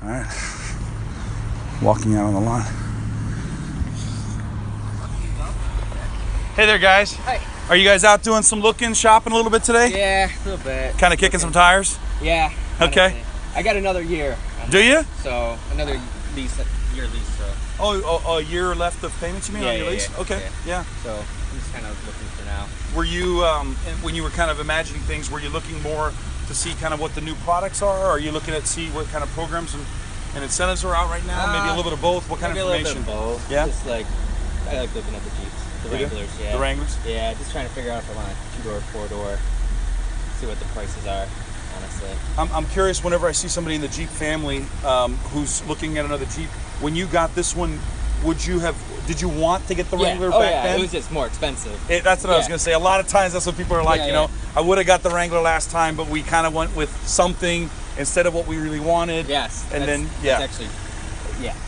All right. Walking out on the lawn. Hey there, guys. Hi. Are you guys out doing some looking, shopping a little bit today? Yeah, a little bit. Kind of kicking some tires? Yeah. Okay. Honestly. I got another year. Do you? So another year lease. So. Oh, a year left of payments, you mean, on your lease? Yeah. Okay, yeah. So I'm just kind of looking for now. Were you, when you were kind of imagining things, were you looking more to see kind of what the new products are? Or are you looking at see what kind of programs and incentives are out right now? Maybe a little bit of both? What kind of information? Maybe a little bit of both. Yeah? Just like, I like looking at the Jeeps. The Wranglers, yeah. The Wranglers? Yeah, just trying to figure out if I want a 2-door, 4-door, see what the prices are, honestly. I'm curious, whenever I see somebody in the Jeep family who's looking at another Jeep, when you got this one, did you want to get the Wrangler back then? It was just more expensive. That's what I was going to say. A lot of times that's what people are like, you know, I would have got the Wrangler last time, but we kind of went with something instead of what we really wanted. Yes. And that's actually,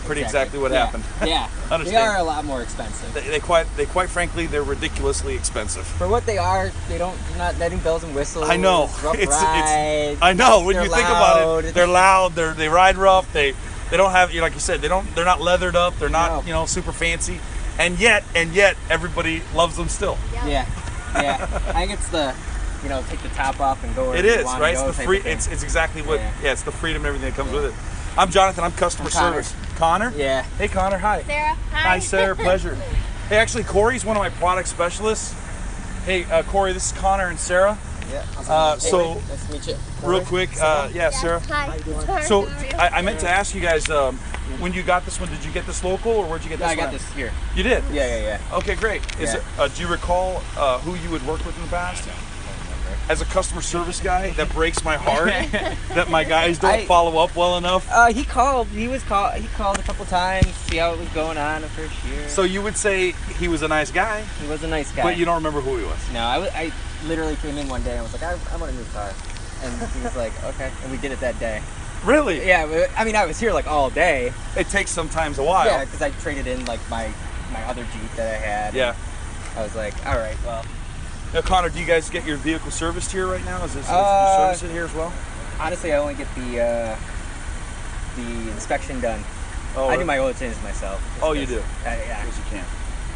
pretty exactly what happened. Yeah. They are a lot more expensive. They quite frankly, they're ridiculously expensive. For what they are, they're not letting bells and whistles. I know. Rides, I know. When you think about loud. it, they're loud. They ride rough. They don't have, like you said, they're not leathered up. They're not, super fancy. And yet everybody loves them still. Yeah. I think it's the, take the top off and go where it you is, want right? to go. It's the free. It's exactly what. Yeah. It's the freedom and everything that comes with it. I'm Jonathan. I'm customer service. Connor? Yeah. Hey, Connor. Hi. Sarah. Hi. Hi, Sarah. Pleasure. Hey, actually, Corey's one of my product specialists. Hey, Corey. This is Connor and Sarah. Yeah. So, nice to meet you. real quick, Sarah. Hi. So, I meant to ask you guys, when you got this one, did you get this local or where'd you get this one? I got this here. You did? Yeah. Okay, great. Is it? Do you recall who you had worked with in the past? As a customer service guy, that breaks my heart that my guys don't follow up well enough. He called. He called a couple times, see how it was going on the first year. So you would say he was a nice guy? He was a nice guy. But you don't remember who he was? No, I literally came in one day and was like, I want a new car. And he was like, okay. And we did it that day. Really? Yeah, I mean, I was here like all day. It takes sometimes a while. Yeah, because I traded in like my other Jeep that I had. Yeah. I was like, all right, well. Now, Connor, do you guys get your vehicle serviced here right now? Is you service it here as well? Honestly, I only get the inspection done. Oh, I do my oil changes myself. Oh, you do? Yeah. Because you can.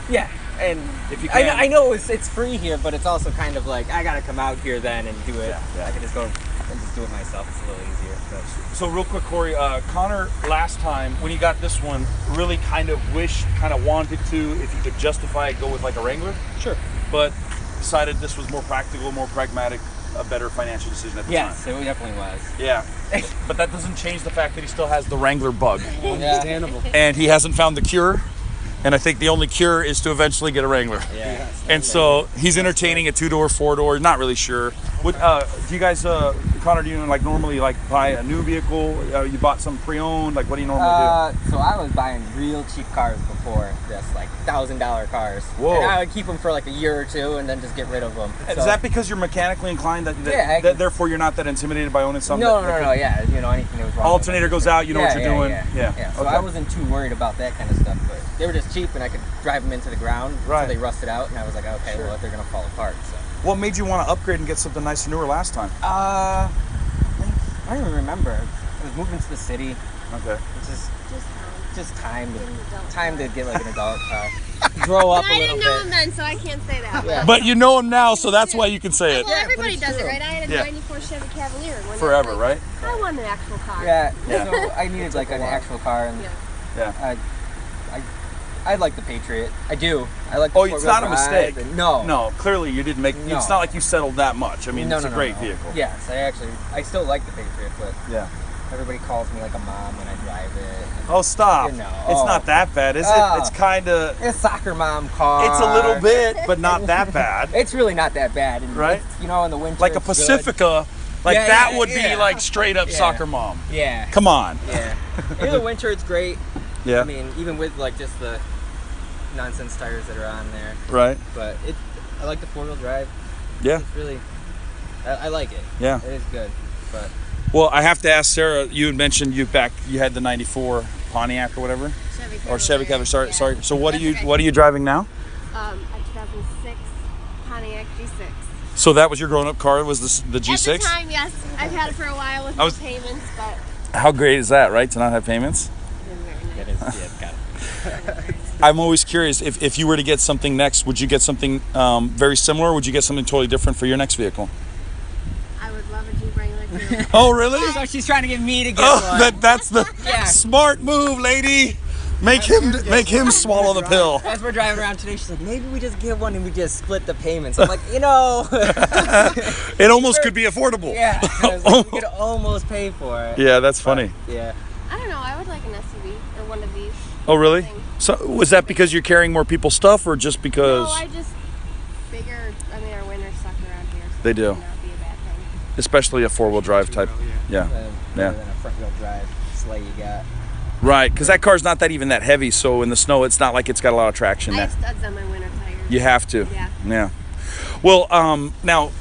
Yeah, and if you can, I know it's free here, but it's also kind of like I gotta come out here then and do it. Yeah. I can just go and just do it myself. It's a little easier. But. So real quick, Corey, Connor last time when he got this one really kind of wanted to, if he could justify it, go with like a Wrangler. Sure. But decided this was more practical, more pragmatic, a better financial decision at the time. Yes, it definitely was. Yeah. But that doesn't change the fact that he still has the Wrangler bug. Understandable. And he hasn't found the cure. And I think the only cure is to eventually get a Wrangler. Yeah. And so he's entertaining a 2-door, 4-door, not really sure. What do you guys, Connor, do you normally buy a new vehicle? You bought some pre-owned? What do you normally do? So I was buying real cheap cars before, just like $1,000 cars. Whoa. And I would keep them for like a year or two and then just get rid of them. Is that because you're mechanically inclined that therefore you're not that intimidated by owning something? No, yeah, anything that was wrong. Alternator goes out, you know what you're doing. Yeah. So I wasn't too worried about that kind of stuff, but they were just cheap and I could drive them into the ground until they rusted out, and I was like, okay, well, they're gonna fall apart. So. What made you want to upgrade and get something nicer, newer last time? I don't even remember. I was moving to the city. Okay. Just time to get like an adult car. Grow up a little bit. I didn't know him then, so I can't say that. Yeah. But you know him now, so that's why you can say it. Well, everybody does it, right? I had a 94 Chevy Cavalier. Forever, right? I want an actual car. Yeah. So I needed like an actual car, and I like the Patriot. I do. I like the it's not a mistake. No, clearly you didn't make. No. It's not like you settled that much. I mean, it's a great vehicle. Yes, I still like the Patriot, but everybody calls me like a mom when I drive it. Oh, stop! It's not that bad, is it? It's kind of. It's a soccer mom car. It's a little bit, but not that bad. It's really not that bad, and right? In the winter, like a Pacifica. Good. That would be like straight up soccer mom. Yeah. Come on. Yeah. In the winter, it's great. Yeah. I mean, even with like just the nonsense tires that are on there. Right. But I like the 4-wheel drive. Yeah. It's really, I like it. Yeah. It is good. But. Well, I have to ask Sarah. You had mentioned you had the '94 Pontiac or whatever. Chevy Cavalier. Sorry. So what are you driving now? A 2006 Pontiac G6. So that was your grown-up car? Was the G6? At the time, yes. I've had it for a while with no payments, but How great is that, right? To not have payments? It is, yeah, it's got it. I'm always curious, if you were to get something next, would you get something very similar, or would you get something totally different for your next vehicle? I would love a Jeep Wrangler too. Oh, really? So she's trying to get me to get Oh, one. that's the Yeah. smart move, lady. Make him swallow the pill. As we're driving around today, she's like, maybe we just get one and we just split the payments. I'm like, It almost could be affordable. yeah. I was like, we could almost pay for it. Yeah, that's funny. Yeah. I don't know. I would like an SUV or one of these. Oh, really? Thing. So was that because you're carrying more people's stuff, or just because No, I just figured. I mean, our winters suck around here. So They do. It would not be a bad thing. especially a four-wheel drive type? Yeah. Better Yeah. than a front wheel drive sleigh you got. Right, because that car's not that even that heavy, so in the snow, it's not like it's got a lot of traction I there. have studs on my winter tires. You have to. Yeah. Yeah. Well, now,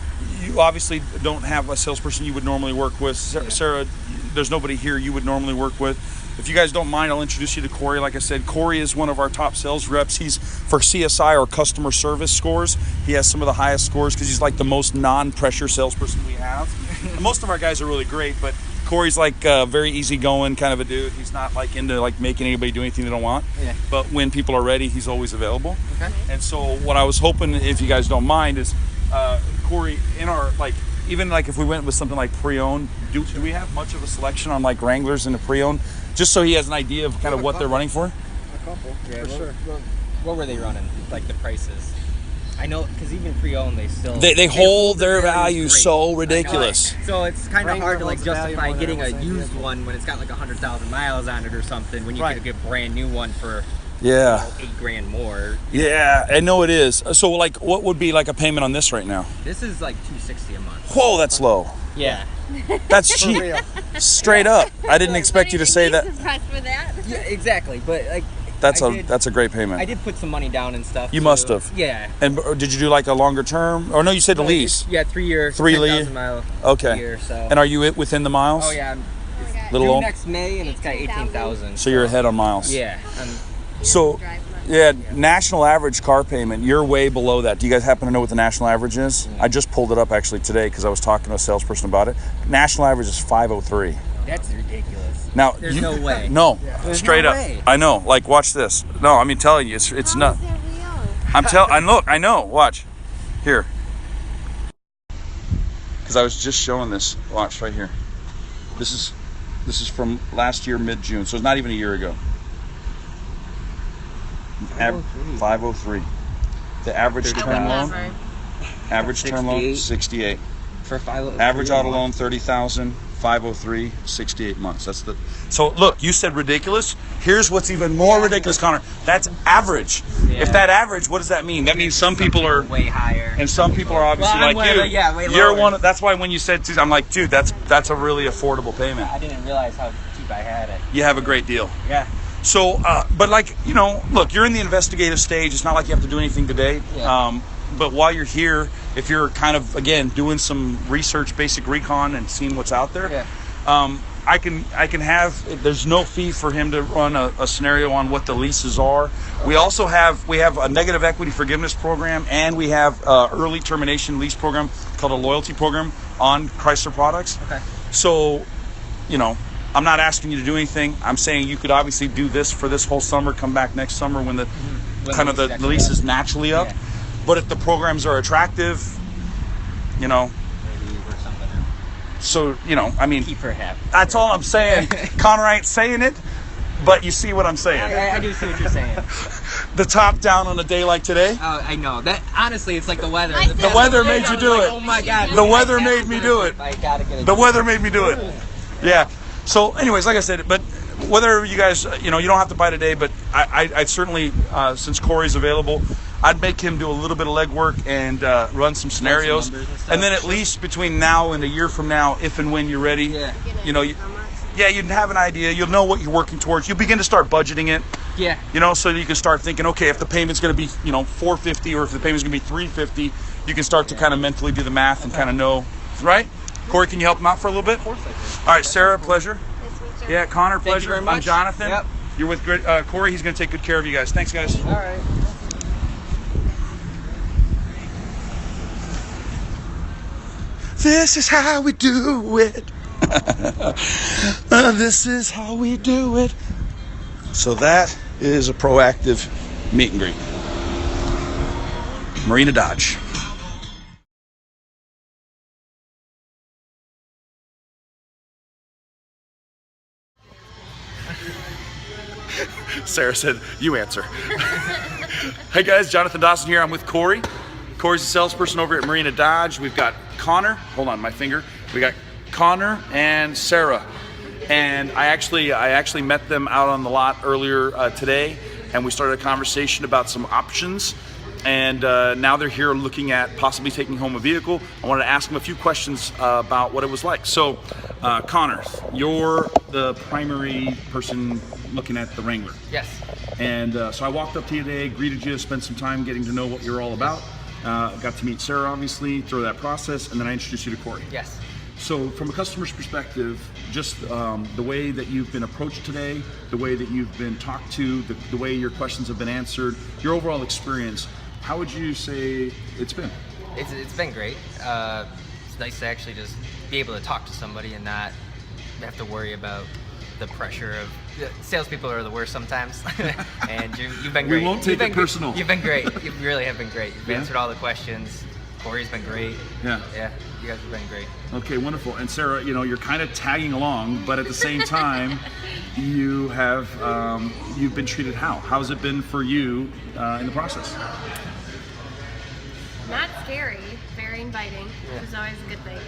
you obviously don't have a salesperson you would normally work with. Sarah, there's nobody here you would normally work with. If you guys don't mind, I'll introduce you to Corey. Like I said, Corey is one of our top sales reps. He's for CSI, or customer service scores. He has some of the highest scores because he's like the most non-pressure salesperson we have. And most of our guys are really great, but Corey's like very easygoing kind of a dude. He's not like into like making anybody do anything they don't want. Yeah. But when people are ready, he's always available. Okay. And so what I was hoping, if you guys don't mind, is Corey, in our like, even like if we went with something like pre-owned, do we have much of a selection on like Wranglers and the pre-owned, just so he has an idea of kind of what they're running for? A couple, Yeah, for sure. What were they running? Like the prices? I know, because even pre-owned, They hold their value great. so ridiculous. So it's kind of Wrangler hard to like holds the value justify more than getting a almost any used vehicle. one when it's got like 100,000 miles on it or something. When you Right. could get a brand new one for Yeah. $8,000 more. Yeah, I know it is. So like, what would be like a payment on this right now? This is like $260 a month. Whoa, that's low. Yeah. That's For cheap. real. Straight up. I didn't expect you to say that. Impressed with that. Yeah, exactly. But like, That's I did- a great I payment. did put some money down and stuff. You too. must have. Yeah. And did you do like a longer term? Or no, you said a lease. Yeah, 3 year. 3 10,000 mile Okay. year. So. And are you within the miles? Oh yeah. I'm Oh my God. Little due old? next May and it's got 18,000. So you're ahead on miles. Yeah. So, Drive much. yeah, national average car payment, you're way below that. Do you guys happen to know what the national average is? I just pulled it up actually today because I was talking to a salesperson about it. National average is 503. That's ridiculous. Now, There's no way. No, There's straight no up. way. I know. Like, watch this. No, I mean, telling you, it's How not. is that real? I'm telling. Look, I know. Watch. Here. Because I was just showing this. Watch right here. This is from last year, mid-June, so it's not even a year ago. 503. The average term loan. Never. Average term loan 68. For 5. Average auto loan 30,000. 503, 68 months. That's the. So look, you said ridiculous. Here's what's even more ridiculous, Connor. That's average. Yeah. If that average, what does that mean? That means some people are, way higher. and some people are obviously Well, I'm like you. way- yeah, way You're lower. one. That's why when you said, I'm like, dude, that's a really affordable payment. I didn't realize how cheap I had it. You have a great deal. Yeah. So, but like, you know, look, you're in the investigative stage. It's not like you have to do anything today. Yeah. But while you're here, if you're kind of, again, doing some research, basic recon, and seeing what's out there, Yeah. I can have, there's no fee for him to run a scenario on what the leases are. We also have a negative equity forgiveness program, and we have early termination lease program called a loyalty program on Chrysler products. Okay. So, you know, I'm not asking you to do anything. I'm saying you could obviously do this for this whole summer, come back next summer when the When kind of the lease lease is naturally up. Yeah. But if the programs are attractive, you know, Maybe or something. so, you know, I mean, Keep her happy. that's all I'm saying. Connor ain't saying it, but you see what I'm saying. I do see what you're saying. The top down on a day like today, Oh, I know. That honestly, it's like the weather. I the weather made you do it. Oh my God. The weather made me do it. I gotta get it. The weather made me do it. Yeah. So, anyways, like I said, but whether you guys, you know, you don't have to buy today, but I'd certainly, since Corey's available, I'd make him do a little bit of legwork and run some scenarios, numbers and stuff. and then at least between now and a year from now, if and when you're ready, Yeah. you know, How much? yeah, you'd have an idea. You'll know what you're working towards. You'll begin to start budgeting it. Yeah. You know, so you can start thinking, okay, if the payment's going to be, you know, $450, or if the payment's going to be $350, you can start to kind of mentally do the math and kind of know, right? Corey, can you help him out for a little bit? Of course I can. All right, Sarah, pleasure. Nice to meet you. Yeah, Connor, Thank you pleasure. very I'm much. Jonathan. Yep. You're with Corey. He's going to take good care of you guys. Thanks, guys. All right. This is how we do it. This is how we do it. So that is a proactive meet and greet. Marina Dodge. Sarah said, you answer. Hey guys, Jonathan Dawson here. I'm with Corey. Corey's a salesperson over at Marina Dodge. We've got Connor. Hold on, my finger. We got Connor and Sarah. And I actually met them out on the lot earlier today, and we started a conversation about some options. And now they're here looking at possibly taking home a vehicle. I wanted to ask them a few questions about what it was like. So, Connor, you're the primary person looking at the Wrangler. Yes. And so I walked up to you today, greeted you, spent some time getting to know what you're all about. Got to meet Sarah, obviously, through that process, and then I introduced you to Corey. Yes. So from a customer's perspective, just the way that you've been approached today, the way that you've been talked to, the way your questions have been answered, your overall experience, how would you say it's been? It's been great. It's nice to actually just be able to talk to somebody and not have to worry about the pressure of salespeople are the worst sometimes. And you've been great. We won't take it personal. You've been great. You really have been great. You've answered all the questions. Corey's been great. Yeah, you guys have been great. Okay, wonderful. And Sarah, you're kind of tagging along, but at the same time, you have you've been treated how? How's it been for you in the process? Not scary, very inviting, which is always a good thing.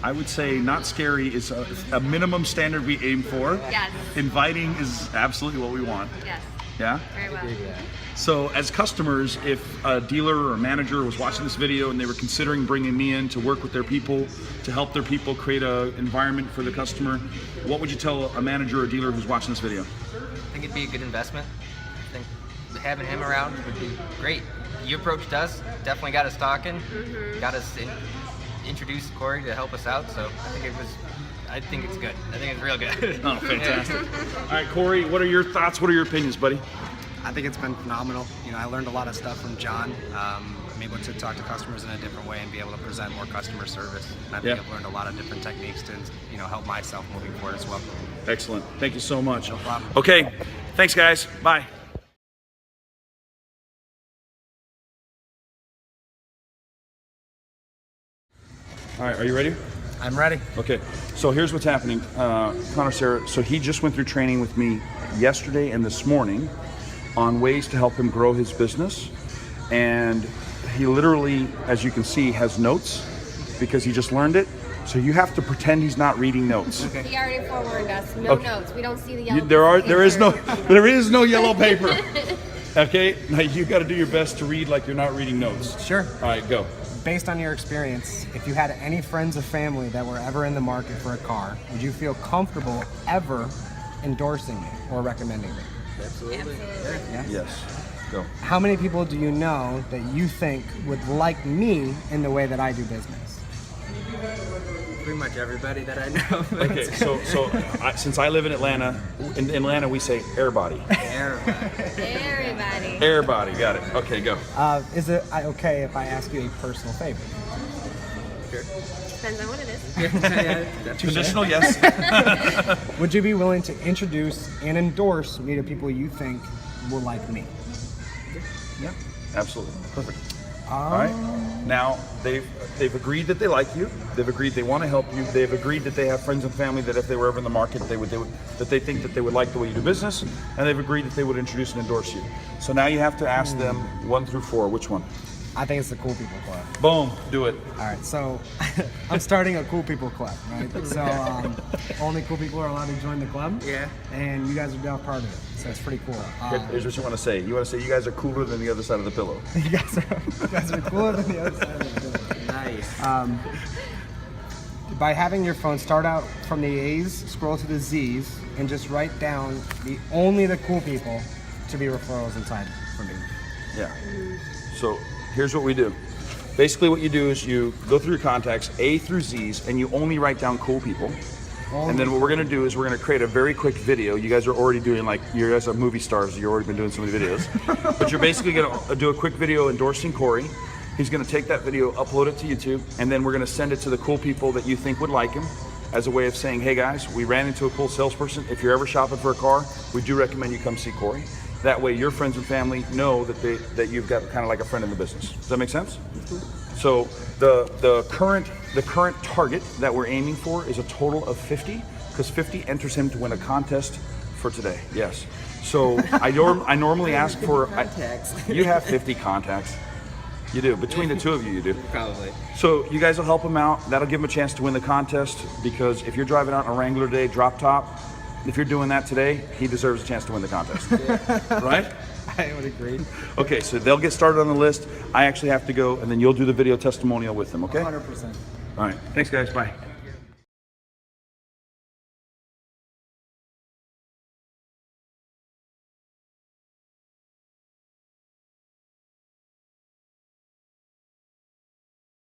I would say not scary is a minimum standard we aim for. Yes. Inviting is absolutely what we want. Yes. Yeah? Very well. So as customers, if a dealer or a manager was watching this video and they were considering bringing me in to work with their people, to help their people create an environment for the customer, what would you tell a manager or dealer who's watching this video? I think it'd be a good investment. I think having him around would be great. You approached us, definitely got us talking, got us introduced Corey to help us out, so I think it's good. I think it's real good. Oh, fantastic. All right, Corey, what are your thoughts? What are your opinions, buddy? I think it's been phenomenal. I learned a lot of stuff from John. I'm able to talk to customers in a different way and be able to present more customer service. And I think I've learned a lot of different techniques to help myself moving forward as well. Excellent. Thank you so much. No problem. Okay, thanks guys. Bye. All right, are you ready? I'm ready. Okay, so here's what's happening. Connor, Sarah, so he just went through training with me yesterday and this morning on ways to help him grow his business. And he literally, as you can see, has notes because he just learned it. So you have to pretend he's not reading notes. Okay. He already forewarned us. No notes. We don't see the yellow There is no yellow paper. Okay, now you got to do your best to read like you're not reading notes. Sure. All right, go. Based on your experience, if you had any friends or family that were ever in the market for a car, would you feel comfortable ever endorsing me or recommending me? Absolutely. Yes? Yes, go. How many people do you know that you think would like me in the way that I do business? Pretty much everybody that I know. Okay, so since I live in Atlanta we say airbody. Everybody. Airbody, got it. Okay, go. Is it okay if I ask you a personal favor? Sure. Depends on what it is. Conditional, yes. Would you be willing to introduce and endorse me to people you think will like me? Yeah, absolutely. Perfect. All right. Now they've agreed that they like you. They've agreed they want to help you. They've agreed that they have friends and family that if they were ever in the market, that they think that they would like the way you do business, and they've agreed that they would introduce and endorse you. So now you have to ask them 1 through 4. Which one? I think it's the Cool People Club. Boom. Do it. All right, so I'm starting a Cool People Club, right? So only cool people are allowed to join the club. Yeah. And you guys are now part of it, so it's pretty cool. Here's what you want to say. You want to say you guys are cooler than the other side of the pillow. You guys are cooler than the other side of the pillow. Nice. By having your phone start out from the A's, scroll to the Z's, and just write down only the cool people to be referrals inside for me. Yeah. So here's what we do. Basically what you do is you go through your contacts, A through Z's, and you only write down cool people. And then what we're gonna do is we're gonna create a very quick video. You guys are already doing, you guys are movie stars, you've already been doing so many videos. But you're basically gonna do a quick video endorsing Corey. He's gonna take that video, upload it to YouTube, and then we're gonna send it to the cool people that you think would like him. as a way of saying, hey guys, we ran into a cool salesperson. If you're ever shopping for a car, we do recommend you come see Corey. That way your friends and family know that you've got kind of like a friend in the business. Does that make sense? So the current target that we're aiming for is a total of 50, because 50 enters him to win a contest for today. Yes. So I normally ask for you have 50 contacts. You do. Between the two of you, you do. Probably. So you guys will help him out. That'll give him a chance to win the contest, because if you're driving out in a Wrangler today, drop top, if you're doing that today, he deserves a chance to win the contest. Right? I would agree. Okay, so they'll get started on the list. I actually have to go, and then you'll do the video testimonial with them, okay? 100%. All right. Thanks, guys. Bye.